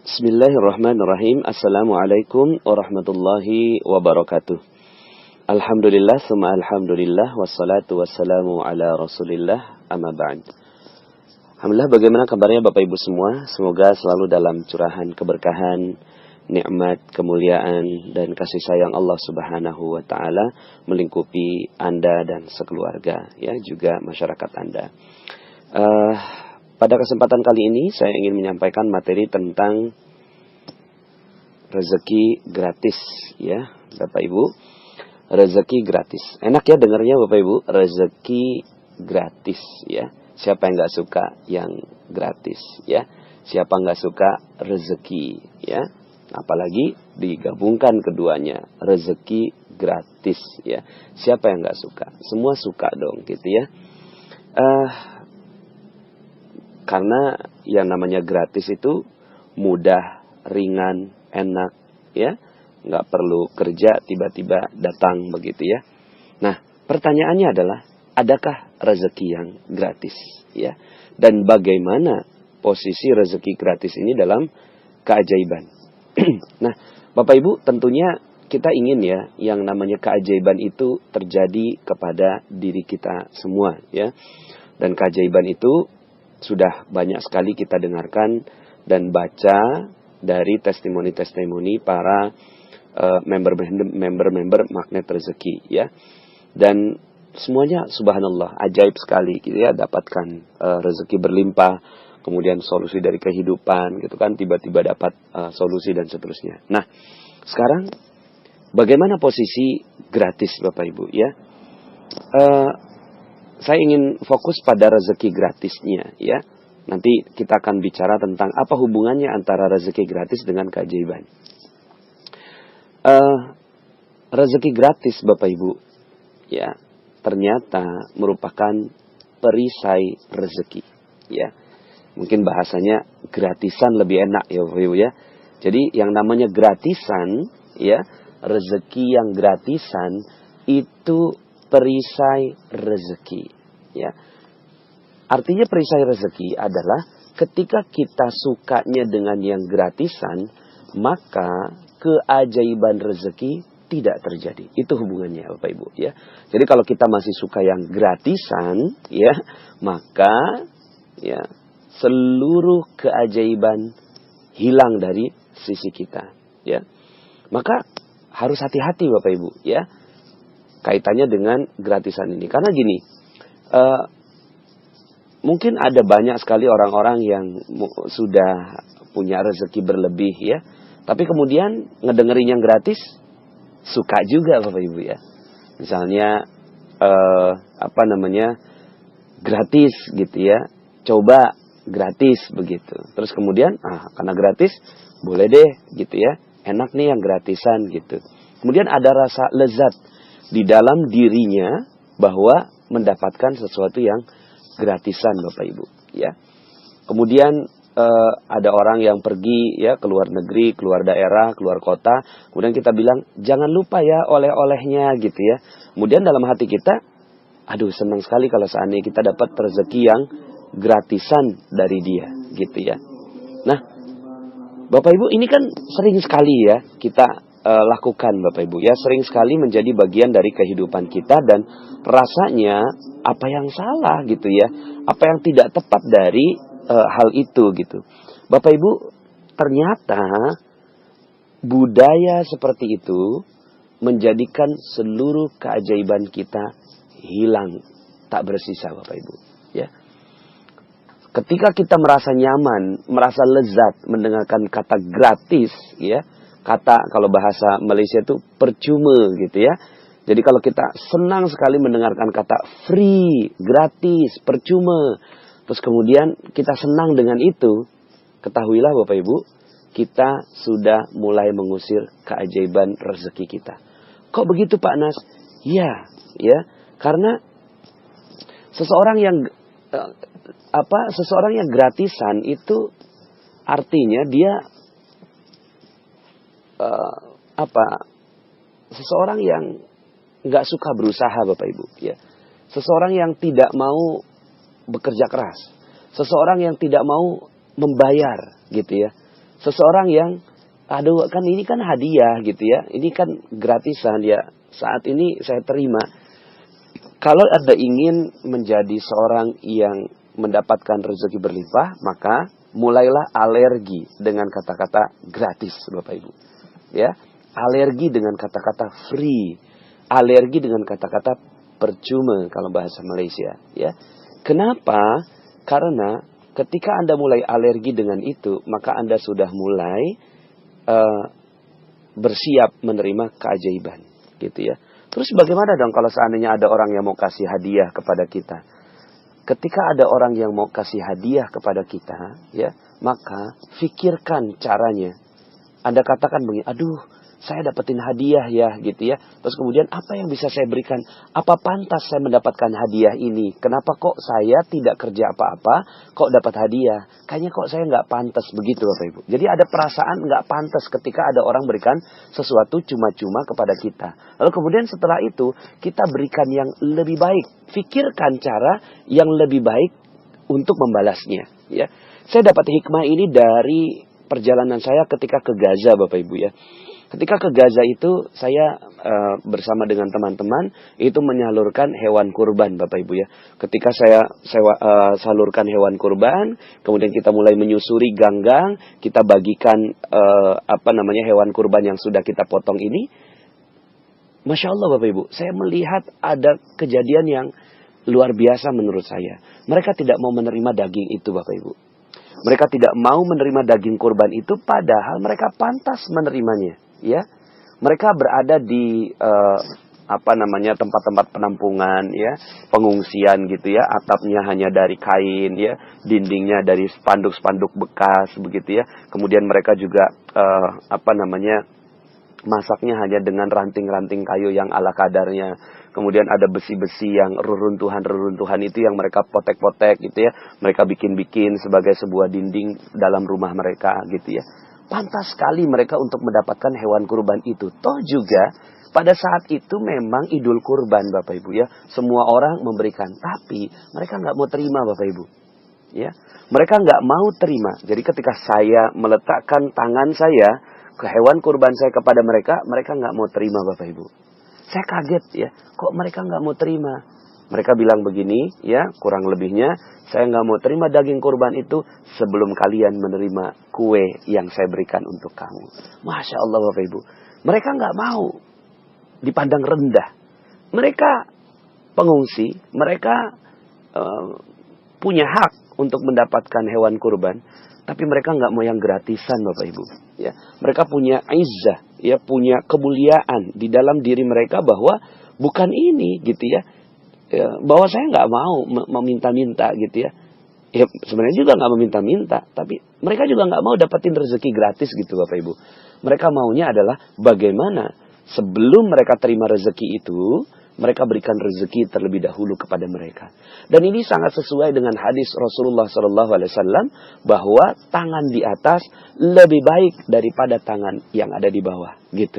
Bismillahirrahmanirrahim. Assalamualaikum warahmatullahi wabarakatuh. Alhamdulillah, summa alhamdulillah, wassalatu wassalamu ala rasulillah, amma ba'd. Alhamdulillah, bagaimana kabarnya Bapak Ibu semua? Semoga selalu dalam curahan keberkahan, nikmat, kemuliaan, dan kasih sayang Allah Subhanahu wa Ta'ala melingkupi Anda dan sekeluarga, ya, juga masyarakat Anda. Pada kesempatan kali ini saya ingin menyampaikan materi tentang rezeki gratis, ya Bapak Ibu. Rezeki gratis. Enak ya dengarnya Bapak Ibu, rezeki gratis, ya. Siapa yang nggak suka yang gratis, ya? Siapa nggak suka rezeki, ya? Apalagi digabungkan keduanya, rezeki gratis, ya. Siapa yang nggak suka? Semua suka dong, gitu ya. Karena yang namanya gratis itu mudah, ringan, enak, ya. Nggak perlu kerja, tiba-tiba datang begitu ya. Nah, pertanyaannya adalah, adakah rezeki yang gratis, ya? Dan bagaimana posisi rezeki gratis ini dalam keajaiban? Nah, Bapak Ibu, tentunya kita ingin ya, yang namanya keajaiban itu terjadi kepada diri kita semua, ya. Dan keajaiban itu sudah banyak sekali kita dengarkan dan baca dari testimoni-testimoni para member-member magnet rezeki, ya. Dan semuanya subhanallah ajaib sekali gitu ya, dapatkan rezeki berlimpah, kemudian solusi dari kehidupan gitu kan, tiba-tiba dapat solusi dan seterusnya. Nah, sekarang bagaimana posisi gratis Bapak Ibu, ya? Saya ingin fokus pada rezeki gratisnya, ya. Nanti kita akan bicara tentang apa hubungannya antara rezeki gratis dengan keajaiban. Rezeki gratis Bapak Ibu, ya, ternyata merupakan perisai rezeki, ya. Mungkin bahasanya gratisan lebih enak ya Bapak Ibu, ya. Jadi yang namanya gratisan, ya, rezeki yang gratisan itu perisai rezeki, ya. Artinya perisai rezeki adalah ketika kita sukanya dengan yang gratisan, maka keajaiban rezeki tidak terjadi. Itu hubungannya Bapak Ibu, ya. Jadi kalau kita masih suka yang gratisan, ya, maka ya seluruh keajaiban hilang dari sisi kita, ya. Maka harus hati-hati Bapak Ibu, ya, kaitannya dengan gratisan ini. Karena gini, mungkin ada banyak sekali orang-orang yang sudah punya rezeki berlebih, ya. Tapi kemudian ngedengerin yang gratis, suka juga Bapak Ibu, ya. Misalnya, gratis gitu ya. Coba gratis begitu. Terus kemudian, karena gratis, boleh deh gitu ya. Enak nih yang gratisan gitu. Kemudian ada rasa lezat di dalam dirinya bahwa mendapatkan sesuatu yang gratisan Bapak Ibu, ya. Kemudian ada orang yang pergi ya ke luar negeri, keluar daerah, keluar kota, kemudian kita bilang jangan lupa ya oleh-olehnya gitu ya. Kemudian dalam hati kita, aduh senang sekali kalau seandainya kita dapat rezeki yang gratisan dari dia gitu ya. Nah, Bapak Ibu, ini kan sering sekali ya kita lakukan Bapak Ibu, ya, sering sekali menjadi bagian dari kehidupan kita, dan rasanya apa yang salah gitu ya, apa yang tidak tepat dari hal itu gitu. Bapak Ibu, ternyata budaya seperti itu menjadikan seluruh keajaiban kita hilang, tak bersisa Bapak Ibu, ya. Ketika kita merasa nyaman, merasa lezat mendengarkan kata gratis, ya, kata kalau bahasa Malaysia itu percuma gitu ya. Jadi kalau kita senang sekali mendengarkan kata free, gratis, percuma, terus kemudian kita senang dengan itu, ketahuilah Bapak Ibu, kita sudah mulai mengusir keajaiban rezeki kita. Kok begitu Pak Nas? Ya, ya, karena seseorang yang gratisan itu artinya dia seseorang yang nggak suka berusaha Bapak Ibu, ya. Seseorang yang tidak mau bekerja keras, seseorang yang tidak mau membayar gitu ya. seseorang yang, aduh kan ini kan hadiah gitu ya, ini kan gratisan ya, saat ini saya terima. Kalau Anda ingin menjadi seorang yang mendapatkan rezeki berlimpah, maka mulailah alergi dengan kata-kata gratis, Bapak Ibu. Ya, alergi dengan kata-kata free, alergi dengan kata-kata percuma kalau bahasa Malaysia. Ya, kenapa? Karena ketika Anda mulai alergi dengan itu, maka Anda sudah mulai bersiap menerima keajaiban, gitu ya. Terus bagaimana dong kalau seandainya ada orang yang mau kasih hadiah kepada kita? Ketika ada orang yang mau kasih hadiah kepada kita, ya, maka pikirkan caranya. Anda katakan begini, aduh, saya dapetin hadiah ya, gitu ya. Terus kemudian apa yang bisa saya berikan? Apa pantas saya mendapatkan hadiah ini? Kenapa kok saya tidak kerja apa-apa, kok dapat hadiah? Kayaknya kok saya nggak pantas begitu, Bapak Ibu. Jadi ada perasaan nggak pantas ketika ada orang berikan sesuatu cuma-cuma kepada kita. Lalu kemudian setelah itu, kita berikan yang lebih baik. Pikirkan cara yang lebih baik untuk membalasnya. Ya, saya dapat hikmah ini dari perjalanan saya ketika ke Gaza, Bapak Ibu ya. Ketika ke Gaza itu saya bersama dengan teman-teman itu menyalurkan hewan kurban, Bapak Ibu ya. Ketika saya salurkan hewan kurban, kemudian kita mulai menyusuri gang-gang, kita bagikan hewan kurban yang sudah kita potong ini. Masya Allah Bapak Ibu, saya melihat ada kejadian yang luar biasa menurut saya. Mereka tidak mau menerima daging itu, Bapak Ibu. Mereka tidak mau menerima daging kurban itu, padahal mereka pantas menerimanya. Ya, mereka berada di tempat-tempat penampungan, ya, pengungsian gitu ya, atapnya hanya dari kain, ya, dindingnya dari spanduk-spanduk bekas begitu ya. Kemudian mereka juga masaknya hanya dengan ranting-ranting kayu yang ala kadarnya. Kemudian ada besi-besi yang reruntuhan itu yang mereka potek-potek gitu ya. Mereka bikin-bikin sebagai sebuah dinding dalam rumah mereka gitu ya. Pantas sekali mereka untuk mendapatkan hewan kurban itu. Toh juga pada saat itu memang idul kurban, Bapak Ibu ya. Semua orang memberikan, tapi mereka nggak mau terima, Bapak Ibu. Ya, mereka nggak mau terima. Jadi ketika saya meletakkan tangan saya ke hewan kurban saya kepada mereka, mereka nggak mau terima, Bapak Ibu. Saya kaget ya, kok mereka nggak mau terima? Mereka bilang begini, ya, kurang lebihnya, saya nggak mau terima daging kurban itu sebelum kalian menerima kue yang saya berikan untuk kamu. Masya Allah Bapak Ibu. Mereka nggak mau dipandang rendah. Mereka pengungsi, mereka punya hak untuk mendapatkan hewan kurban. Tapi mereka nggak mau yang gratisan Bapak Ibu. Ya, mereka punya izzah, ya, punya kemuliaan di dalam diri mereka bahwa bukan ini gitu ya. Ya, bahwa saya nggak mau meminta-minta gitu ya. Ya sebenarnya juga nggak meminta-minta, tapi mereka juga nggak mau dapetin rezeki gratis gitu Bapak Ibu. Mereka maunya adalah bagaimana sebelum mereka terima rezeki itu, mereka berikan rezeki terlebih dahulu kepada mereka. Dan ini sangat sesuai dengan hadis Rasulullah SAW bahwa tangan di atas lebih baik daripada tangan yang ada di bawah gitu.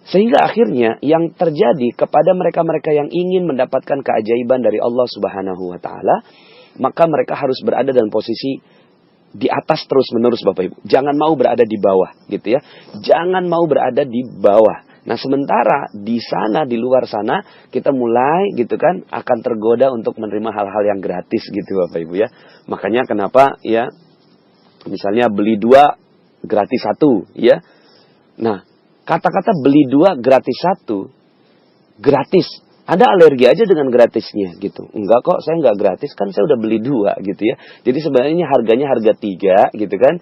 Sehingga akhirnya yang terjadi kepada mereka-mereka yang ingin mendapatkan keajaiban dari Allah Subhanahu wa taala, maka mereka harus berada dalam posisi di atas terus-menerus Bapak Ibu. Jangan mau berada di bawah gitu ya. Jangan mau berada di bawah. Nah, sementara di sana, di luar sana, kita mulai gitu kan akan tergoda untuk menerima hal-hal yang gratis gitu Bapak Ibu ya. Makanya kenapa ya misalnya beli 2 gratis 1 ya. Nah, kata-kata beli 2 gratis 1, gratis. Anda alergi aja dengan gratisnya gitu. Enggak kok, saya enggak gratis, kan saya udah beli 2 gitu ya. Jadi sebenarnya harganya harga 3 gitu kan.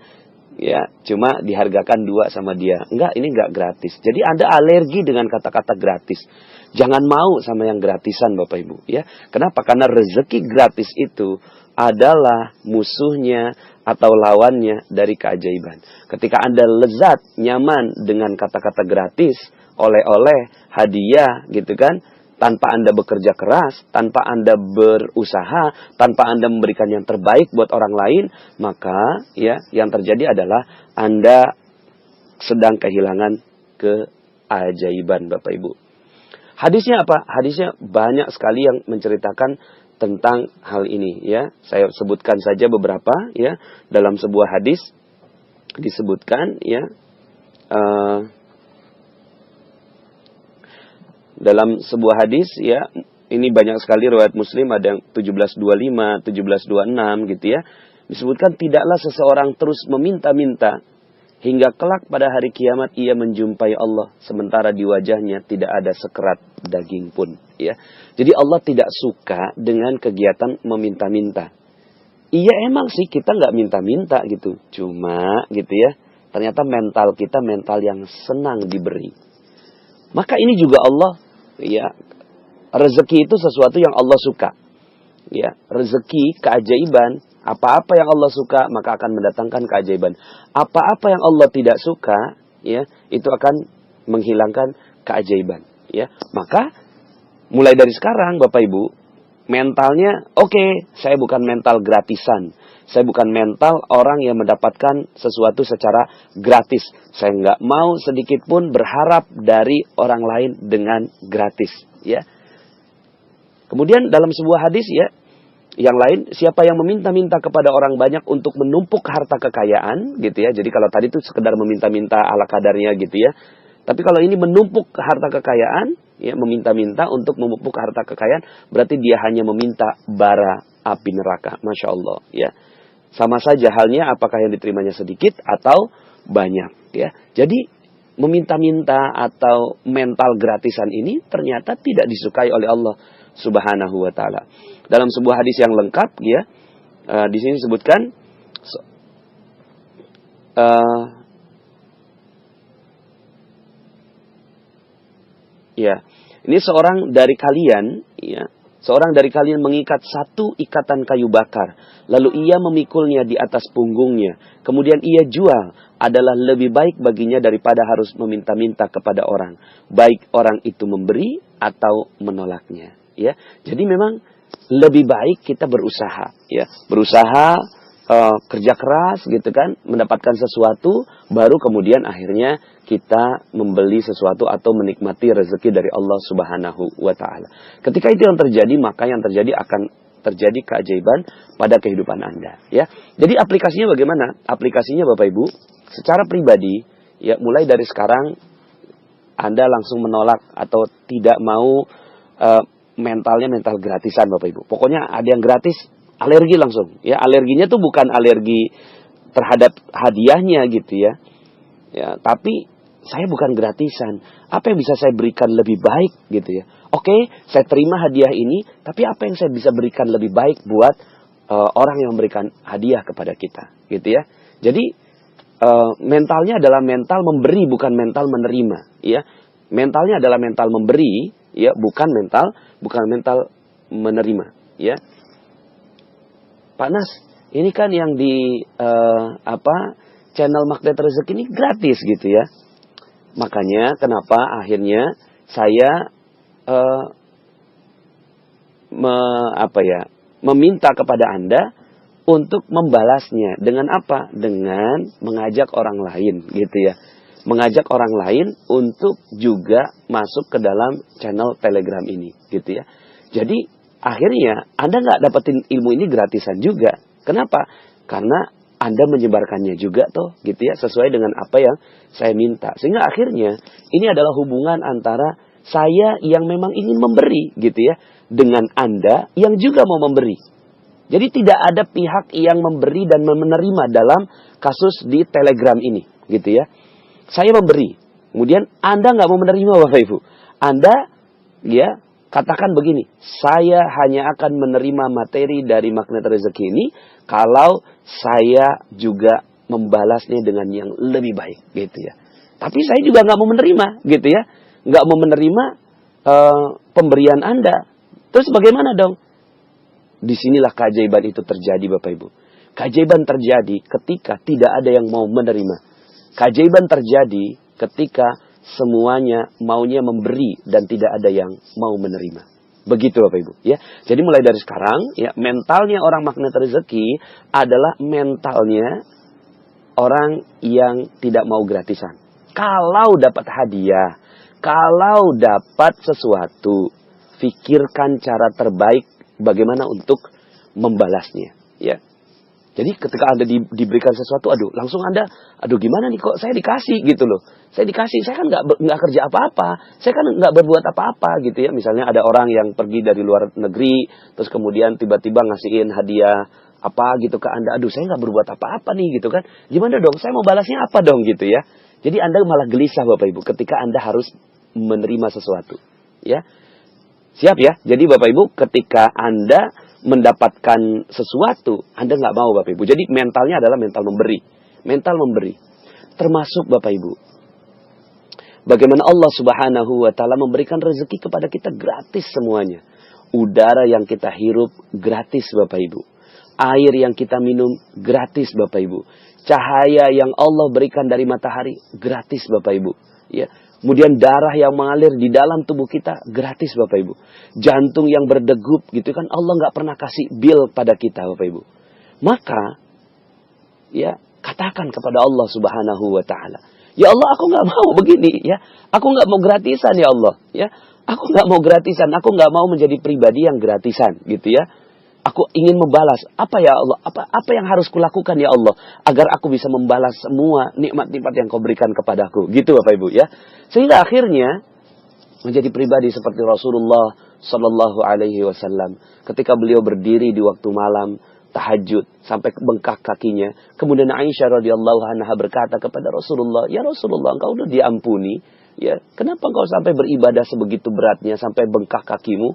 Ya, cuma dihargakan 2 sama dia. Enggak, ini enggak gratis. Jadi Anda alergi dengan kata-kata gratis. Jangan mau sama yang gratisan Bapak Ibu ya. Kenapa? Karena rezeki gratis itu adalah musuhnya atau lawannya dari keajaiban. Ketika Anda lezat, nyaman dengan kata-kata gratis, oleh-oleh, hadiah gitu kan, tanpa Anda bekerja keras, tanpa Anda berusaha, tanpa Anda memberikan yang terbaik buat orang lain, maka ya yang terjadi adalah Anda sedang kehilangan keajaiban Bapak Ibu. Hadisnya apa? Hadisnya banyak sekali yang menceritakan tentang hal ini ya. Saya sebutkan saja beberapa ya. Dalam sebuah hadis disebutkan ya dalam sebuah hadis ya, ini banyak sekali riwayat Muslim, ada yang 1725, 1726 gitu ya. Disebutkan tidaklah seseorang terus meminta-minta hingga kelak pada hari kiamat ia menjumpai Allah sementara di wajahnya tidak ada sekerat daging pun ya. Jadi Allah tidak suka dengan kegiatan meminta-minta. Iya emang sih kita nggak minta-minta gitu. Cuma gitu ya, ternyata mental kita mental yang senang diberi. Maka ini juga Allah ya, rezeki itu sesuatu yang Allah suka. Ya, rezeki, keajaiban, apa-apa yang Allah suka maka akan mendatangkan keajaiban. Apa-apa yang Allah tidak suka, ya, itu akan menghilangkan keajaiban. Ya, maka mulai dari sekarang, Bapak Ibu, mentalnya, oke, saya bukan mental gratisan. Saya bukan mental orang yang mendapatkan sesuatu secara gratis. Saya nggak mau sedikit pun berharap dari orang lain dengan gratis. Ya. Kemudian dalam sebuah hadis ya, yang lain, siapa yang meminta-minta kepada orang banyak untuk menumpuk harta kekayaan, gitu ya. Jadi kalau tadi itu sekedar meminta-minta ala kadarnya gitu ya. Tapi kalau ini menumpuk harta kekayaan, ya, meminta-minta untuk menumpuk harta kekayaan, berarti dia hanya meminta bara api neraka. Masya Allah, ya. Sama saja halnya apakah yang diterimanya sedikit atau banyak, ya. Jadi meminta-minta atau mental gratisan ini ternyata tidak disukai oleh Allah Subhanahu wa taala. Dalam sebuah hadis yang lengkap ya, di sini disebutkan ya, ini seorang dari kalian ya, seorang dari kalian mengikat satu ikatan kayu bakar, lalu ia memikulnya di atas punggungnya, kemudian ia jual, adalah lebih baik baginya daripada harus meminta-minta kepada orang, baik orang itu memberi atau menolaknya. Ya, jadi memang lebih baik kita berusaha, ya, berusaha kerja keras, gitu kan, mendapatkan sesuatu, baru kemudian akhirnya kita membeli sesuatu atau menikmati rezeki dari Allah Subhanahu wa taala. Ketika itu yang terjadi, maka yang terjadi akan terjadi keajaiban pada kehidupan Anda, ya. Jadi aplikasinya bagaimana? Aplikasinya Bapak Ibu, secara pribadi, ya, mulai dari sekarang Anda langsung menolak atau tidak mau mentalnya mental gratisan Bapak Ibu. Pokoknya ada yang gratis, alergi langsung. Ya, alerginya tuh bukan alergi terhadap hadiahnya gitu ya. Ya, tapi saya bukan gratisan. Apa yang bisa saya berikan lebih baik gitu ya. Oke, saya terima hadiah ini, tapi apa yang saya bisa berikan lebih baik buat orang yang memberikan hadiah kepada kita, gitu ya. Jadi mentalnya adalah mental memberi, bukan mental menerima, ya. Mentalnya adalah mental memberi, ya, bukan mental menerima, ya. Pak Nas, ini kan yang di channel Magnet Rezeki ini gratis gitu ya. Makanya kenapa akhirnya saya meminta kepada Anda untuk membalasnya dengan apa? Dengan mengajak orang lain gitu ya. Mengajak orang lain untuk juga masuk ke dalam channel Telegram ini gitu ya. Jadi akhirnya Anda nggak dapetin ilmu ini gratisan juga. Kenapa? Karena Anda menyebarkannya juga toh gitu ya, sesuai dengan apa yang saya minta. Sehingga akhirnya ini adalah hubungan antara saya yang memang ingin memberi gitu ya, dengan Anda yang juga mau memberi. Jadi tidak ada pihak yang memberi dan menerima dalam kasus di Telegram ini gitu ya. Saya memberi, kemudian Anda nggak mau menerima Bapak Ibu. Anda ya katakan begini, saya hanya akan menerima materi dari Magnet Rezeki ini kalau saya juga membalasnya dengan yang lebih baik gitu ya. Tapi saya juga nggak mau menerima gitu ya, nggak mau menerima pemberian Anda. Terus bagaimana dong? Disinilah keajaiban itu terjadi Bapak Ibu. Keajaiban terjadi ketika tidak ada yang mau menerima. Keajaiban terjadi ketika semuanya maunya memberi dan tidak ada yang mau menerima. Begitu Bapak Ibu ya. Jadi mulai dari sekarang ya, mentalnya orang Magnet Rezeki adalah mentalnya orang yang tidak mau gratisan. Kalau dapat hadiah, kalau dapat sesuatu, pikirkan cara terbaik bagaimana untuk membalasnya ya. Jadi ketika Anda diberikan sesuatu, langsung Anda, gimana nih kok saya dikasih gitu loh. Saya dikasih, saya kan nggak kerja apa-apa, saya kan nggak berbuat apa-apa gitu ya. Misalnya ada orang yang pergi dari luar negeri, terus kemudian tiba-tiba ngasihin hadiah apa gitu ke Anda. Saya nggak berbuat apa-apa nih gitu kan. Gimana dong, saya mau balasnya apa dong gitu ya. Jadi Anda malah gelisah Bapak Ibu ketika Anda harus menerima sesuatu. Ya, siap ya. Jadi Bapak Ibu ketika Anda mendapatkan sesuatu, Anda nggak mau Bapak Ibu. Jadi mentalnya adalah mental memberi. Mental memberi. Termasuk Bapak Ibu, bagaimana Allah Subhanahu wa Ta'ala memberikan rezeki kepada kita gratis semuanya. Udara yang kita hirup gratis Bapak Ibu. Air yang kita minum gratis Bapak Ibu. Cahaya yang Allah berikan dari matahari gratis Bapak Ibu. Ya. Kemudian darah yang mengalir di dalam tubuh kita gratis Bapak Ibu. Jantung yang berdegup gitu kan Allah nggak pernah kasih bill pada kita Bapak Ibu. Maka ya katakan kepada Allah Subhanahu wa Ta'ala, ya Allah aku nggak mau begini ya. Aku nggak mau gratisan ya Allah ya. Aku nggak mau gratisan. Aku nggak mau menjadi pribadi yang gratisan gitu ya. Aku ingin membalas. Apa ya Allah? Apa yang harus kulakukan ya Allah agar aku bisa membalas semua nikmat-nikmat yang Kau berikan kepadaku. Gitu Bapak Ibu ya. Sehingga akhirnya menjadi pribadi seperti Rasulullah Sallallahu Alaihi Wasallam. Ketika beliau berdiri di waktu malam tahajud sampai bengkak kakinya. Kemudian Aisyah radhiyallahu anha berkata kepada Rasulullah, ya Rasulullah, Engkau udah diampuni. Ya, kenapa Engkau sampai beribadah sebegitu beratnya sampai bengkak kakimu?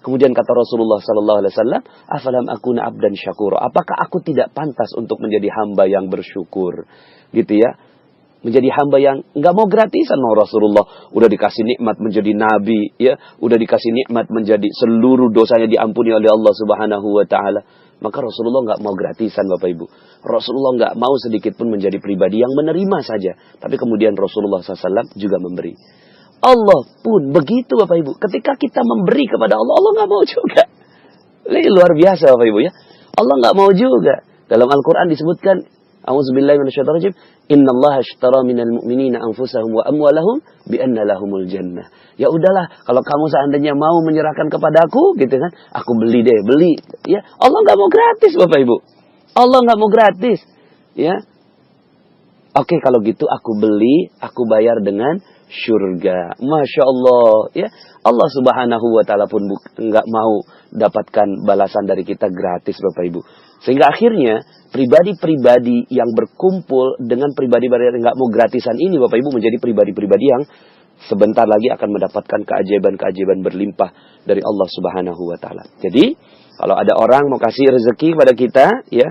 Kemudian kata Rasulullah Sallallahu Alaihi Wasallam, afalam akuna abdan syakura. Apakah aku tidak pantas untuk menjadi hamba yang bersyukur, gitu ya? Menjadi hamba yang nggak mau gratisan mau Rasulullah. Udah dikasih nikmat menjadi nabi, ya, udah dikasih nikmat menjadi seluruh dosanya diampuni oleh Allah Subhanahu Wa Taala. Maka Rasulullah nggak mau gratisan Bapak Ibu. Rasulullah nggak mau sedikit pun menjadi pribadi yang menerima saja. Tapi kemudian Rasulullah SAW juga memberi. Allah pun begitu Bapak Ibu. Ketika kita memberi kepada Allah, Allah nggak mau juga. Ini luar biasa Bapak Ibu ya. Allah nggak mau juga. Dalam Al-Quran disebutkan, A'udzubillahi minasyaitonirrajim, Innallaha ashtara minal mu'minina anfusahum wa amwalahum bi'anna lahumul jannah. Ya udahlah, kalau kamu seandainya mau menyerahkan kepadaku, gitu kan, aku beli deh, beli. Ya, Allah nggak mau gratis Bapak Ibu. Allah nggak mau gratis. Ya. Oke, kalau gitu aku beli, aku bayar dengan surga. Masya Allah. Ya, Allah Subhanahu Wa Taala pun nggak mau dapatkan balasan dari kita gratis Bapak Ibu. Sehingga akhirnya pribadi-pribadi yang berkumpul dengan pribadi-pribadi yang nggak mau gratisan ini Bapak Ibu menjadi pribadi-pribadi yang sebentar lagi akan mendapatkan keajaiban-keajaiban berlimpah dari Allah Subhanahu Wa Taala. Jadi kalau ada orang mau kasih rezeki pada kita, ya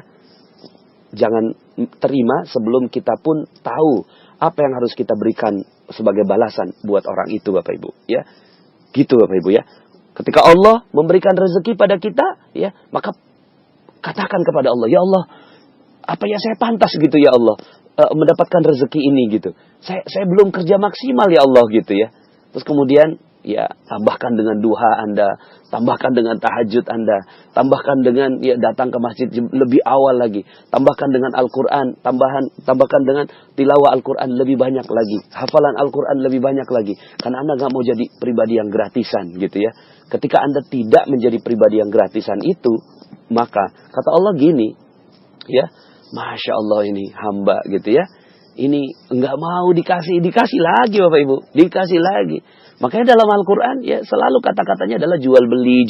jangan terima sebelum kita pun tahu apa yang harus kita berikan sebagai balasan buat orang itu Bapak Ibu, ya. Gitu Bapak Ibu ya. Ketika Allah memberikan rezeki pada kita, ya, maka katakan kepada Allah, ya Allah, apa ya saya pantas gitu ya Allah mendapatkan rezeki ini gitu. Saya belum kerja maksimal ya Allah gitu ya. Terus kemudian ya tambahkan dengan duha Anda, tambahkan dengan tahajud Anda, tambahkan dengan ya datang ke masjid lebih awal lagi, tambahkan dengan Al-Qur'an, tambahkan dengan tilawah Al-Qur'an lebih banyak lagi, hafalan Al-Qur'an lebih banyak lagi. Karena Anda nggak mau jadi pribadi yang gratisan gitu ya. Ketika Anda tidak menjadi pribadi yang gratisan itu, maka kata Allah gini, ya, Masya Allah ini hamba gitu ya. Ini nggak mau dikasih lagi Bapak Ibu, dikasih lagi. Makanya dalam Al-Quran ya selalu kata-katanya adalah jual beli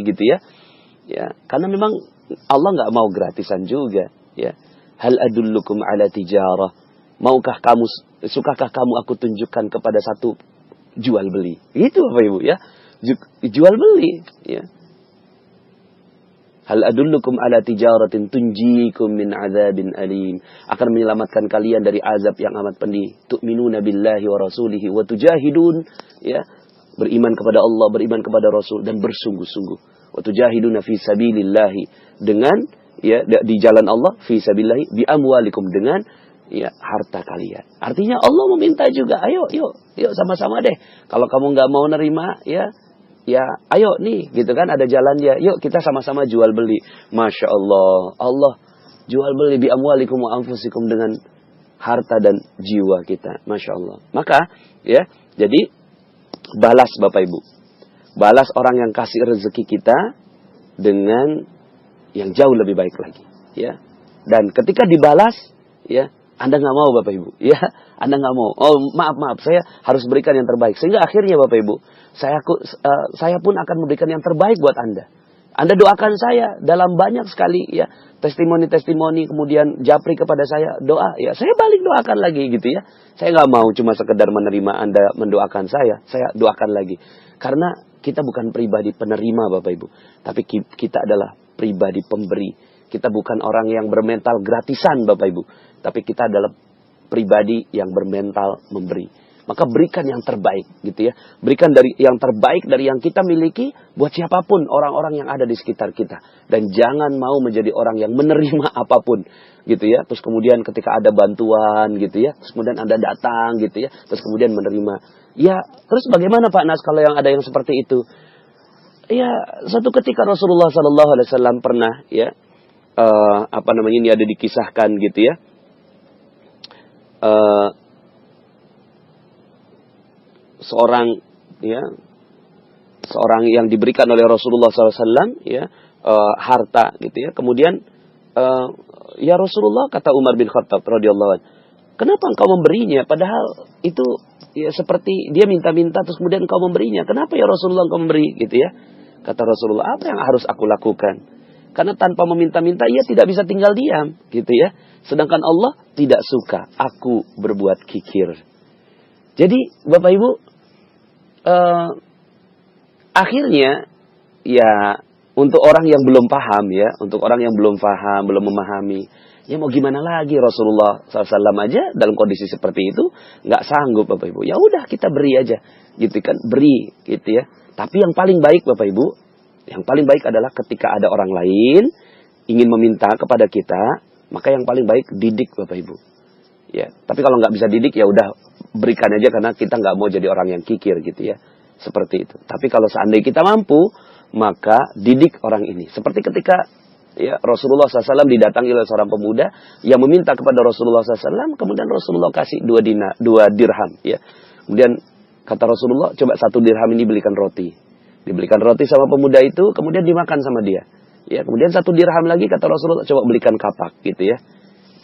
gitu ya. Ya, karena memang Allah nggak mau gratisan juga. Ya, hal adullukum ala tijarah. Sukakah kamu aku tunjukkan kepada satu jual beli? Itu Bapak Ibu ya, jual beli. Ya. Hal adullukum ala tijaratin tunjikum min azabin alim. Akan menyelamatkan kalian dari azab yang amat pedih. Tu'minuna billahi wa rasulihi wa tujahidun. Ya, beriman kepada Allah, beriman kepada Rasul dan bersungguh-sungguh. Wa tujahiduna fi sabilillahi, dengan ya di jalan Allah, fi sabilillahi bi amwalikum, dengan ya harta kalian. Artinya Allah meminta juga, ayo yuk sama-sama deh. Kalau kamu nggak mau nerima ya ayo nih gitu kan, ada jalan ya, yuk kita sama-sama jual beli. Masya Allah, Allah jual beli bi amwalikum wa anfusikum, dengan harta dan jiwa kita. Masya Allah. Maka ya, jadi balas Bapak Ibu, balas orang yang kasih rezeki kita dengan yang jauh lebih baik lagi. ya. Dan ketika dibalas, ya, Anda nggak mau Bapak Ibu, ya, Anda nggak mau. Oh maaf, saya harus berikan yang terbaik. Sehingga akhirnya Bapak Ibu, saya pun akan memberikan yang terbaik buat Anda. Anda doakan saya dalam banyak sekali ya testimoni-testimoni, kemudian japri kepada saya doa, ya saya balik doakan lagi gitu ya. Saya nggak mau cuma sekedar menerima Anda mendoakan saya doakan lagi. Karena kita bukan pribadi penerima Bapak Ibu, tapi kita adalah pribadi pemberi. Kita bukan orang yang bermental gratisan Bapak Ibu, tapi kita adalah pribadi yang bermental memberi. Maka berikan yang terbaik gitu ya. Berikan dari yang terbaik dari yang kita miliki buat siapapun orang-orang yang ada di sekitar kita. Dan jangan mau menjadi orang yang menerima apapun gitu ya. Terus kemudian ketika ada bantuan gitu ya, terus kemudian Anda datang gitu ya, terus kemudian menerima. Ya, terus bagaimana Pak Nas kalau yang ada yang seperti itu? Ya, suatu ketika Rasulullah SAW pernah ya ini ada dikisahkan gitu ya. Seorang yang diberikan oleh Rasulullah SAW ya harta gitu ya. Kemudian ya Rasulullah, kata Umar bin Khattab radhiyallahu anhu, kenapa engkau memberinya? Padahal itu ya seperti dia minta-minta terus kemudian engkau memberinya. Kenapa ya Rasulullah engkau memberi gitu ya? Kata Rasulullah, apa yang harus aku lakukan? Karena tanpa meminta-minta ia tidak bisa tinggal diam gitu ya. Sedangkan Allah tidak suka aku berbuat kikir. Jadi Bapak Ibu, akhirnya ya untuk orang yang belum paham ya, untuk orang yang belum paham, belum memahami, ya mau gimana lagi, Rasulullah SAW aja dalam kondisi seperti itu nggak sanggup Bapak Ibu. Ya udah kita beri aja, gitu kan, beri gitu ya. Tapi yang paling baik Bapak Ibu, yang paling baik adalah ketika ada orang lain ingin meminta kepada kita, maka yang paling baik didik Bapak Ibu. Ya, tapi kalau nggak bisa didik ya udah berikan aja karena kita nggak mau jadi orang yang kikir gitu ya. Seperti itu. Tapi kalau seandainya kita mampu, maka didik orang ini. Seperti ketika ya Rasulullah SAW didatangi oleh seorang pemuda yang meminta kepada Rasulullah SAW, kemudian Rasulullah kasih 2 dirham ya. Kemudian kata Rasulullah, coba 1 dirham ini belikan roti. Dibelikan roti sama pemuda itu, kemudian dimakan sama dia. Ya, kemudian 1 dirham lagi kata Rasulullah, coba belikan kapak gitu ya.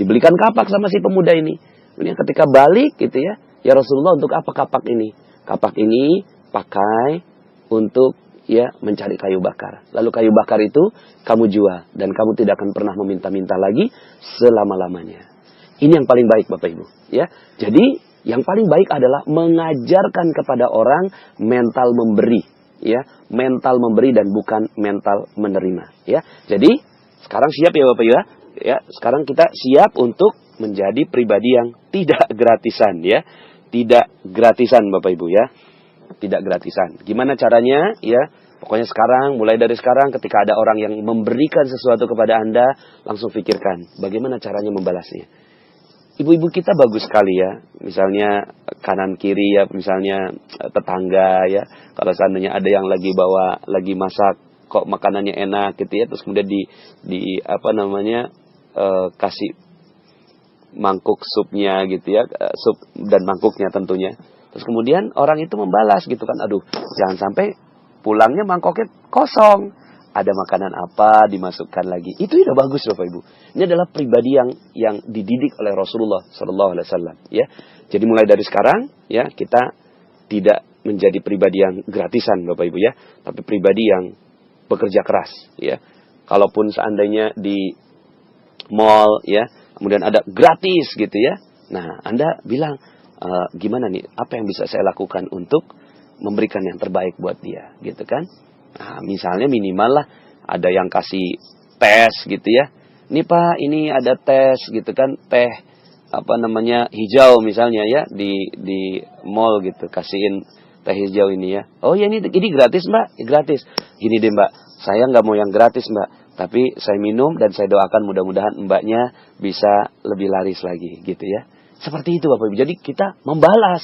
Dibelikan kapak sama si pemuda ini. Kemudian ketika balik gitu ya, ya Rasulullah, untuk apa kapak ini? Kapak ini pakai untuk ya mencari kayu bakar. Lalu kayu bakar itu kamu jual dan kamu tidak akan pernah meminta-minta lagi selama-lamanya. Ini yang paling baik Bapak Ibu, ya. Jadi yang paling baik adalah mengajarkan kepada orang mental memberi, ya, mental memberi dan bukan mental menerima, ya. Jadi sekarang siap ya Bapak Ibu, ya. Ya, sekarang kita siap untuk menjadi pribadi yang tidak gratisan ya. Tidak gratisan Bapak Ibu ya. Tidak gratisan. Gimana caranya ya? Pokoknya sekarang, mulai dari sekarang ketika ada orang yang memberikan sesuatu kepada Anda, langsung pikirkan bagaimana caranya membalasnya. Ibu-ibu kita bagus sekali ya. Misalnya kanan kiri ya, misalnya tetangga ya. Kalau seandainya ada yang lagi masak, kok makanannya enak gitu ya, terus kemudian kasih mangkuk supnya gitu ya, sup dan mangkuknya tentunya. Terus kemudian orang itu membalas gitu kan, aduh jangan sampai pulangnya mangkoknya kosong, ada makanan apa dimasukkan lagi. Itu udah bagus Bapak Ibu. Ini adalah pribadi yang dididik oleh Rasulullah SAW ya. Jadi mulai dari sekarang ya, kita tidak menjadi pribadi yang gratisan Bapak Ibu ya, tapi pribadi yang bekerja keras ya. Kalaupun seandainya di mall ya, kemudian ada gratis gitu ya. Nah, Anda bilang, gimana nih, apa yang bisa saya lakukan untuk memberikan yang terbaik buat dia gitu kan. Nah, misalnya minimal lah ada yang kasih tes gitu ya. Ini Pak, ini ada tes gitu kan, teh hijau misalnya ya, di mall gitu, kasihin teh hijau ini ya. Oh ya, ini gratis Mbak, gratis. Gini deh Mbak, saya nggak mau yang gratis Mbak, tapi saya minum dan saya doakan mudah-mudahan Mbaknya bisa lebih laris lagi gitu ya. Seperti itu Bapak Ibu. Jadi kita membalas.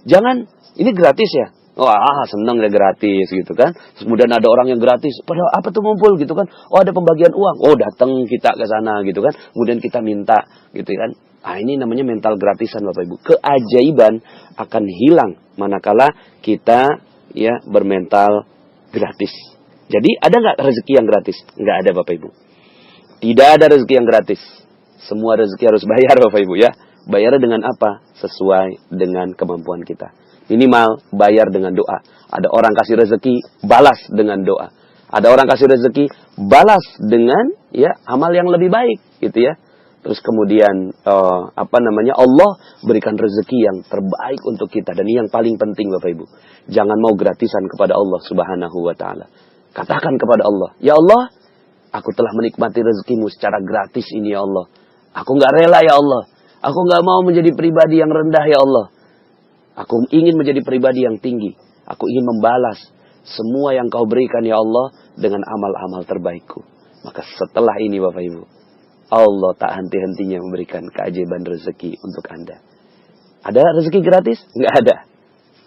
Jangan, ini gratis ya. Wah, senang ya gratis gitu kan. Terus kemudian ada orang yang gratis. Padahal apa tuh ngumpul gitu kan. Oh, ada pembagian uang. Oh, datang kita ke sana gitu kan. Kemudian kita minta gitu kan. Ah, ini namanya mental gratisan Bapak Ibu. Keajaiban akan hilang manakala kita ya bermental gratis. Jadi ada nggak rezeki yang gratis? Nggak ada Bapak Ibu. Tidak ada rezeki yang gratis. Semua rezeki harus bayar Bapak Ibu ya. Bayar dengan apa? Sesuai dengan kemampuan kita. Minimal bayar dengan doa. Ada orang kasih rezeki, balas dengan doa. Ada orang kasih rezeki, balas dengan ya amal yang lebih baik, gitu ya. Terus kemudian Allah berikan rezeki yang terbaik untuk kita. Dan ini yang paling penting Bapak Ibu. Jangan mau gratisan kepada Allah Subhanahu wa taala. Katakan kepada Allah, "Ya Allah, aku telah menikmati rezekimu secara gratis ini ya Allah. Aku nggak rela ya Allah. Aku nggak mau menjadi pribadi yang rendah ya Allah. Aku ingin menjadi pribadi yang tinggi. Aku ingin membalas semua yang kau berikan ya Allah dengan amal-amal terbaikku." Maka setelah ini Bapak Ibu, Allah tak henti-hentinya memberikan keajaiban rezeki untuk Anda. Ada rezeki gratis? Nggak ada.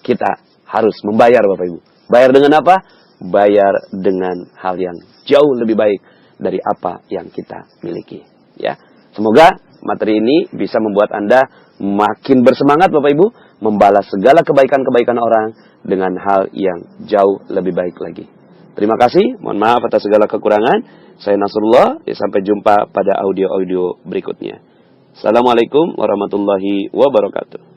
Kita harus membayar Bapak Ibu. Bayar dengan apa? Bayar dengan hal yang jauh lebih baik dari apa yang kita miliki. Ya, semoga materi ini bisa membuat Anda makin bersemangat Bapak Ibu membalas segala kebaikan-kebaikan orang dengan hal yang jauh lebih baik lagi. Terima kasih, mohon maaf atas segala kekurangan. Saya Nasrullah, sampai jumpa pada audio-audio berikutnya. Assalamualaikum warahmatullahi wabarakatuh.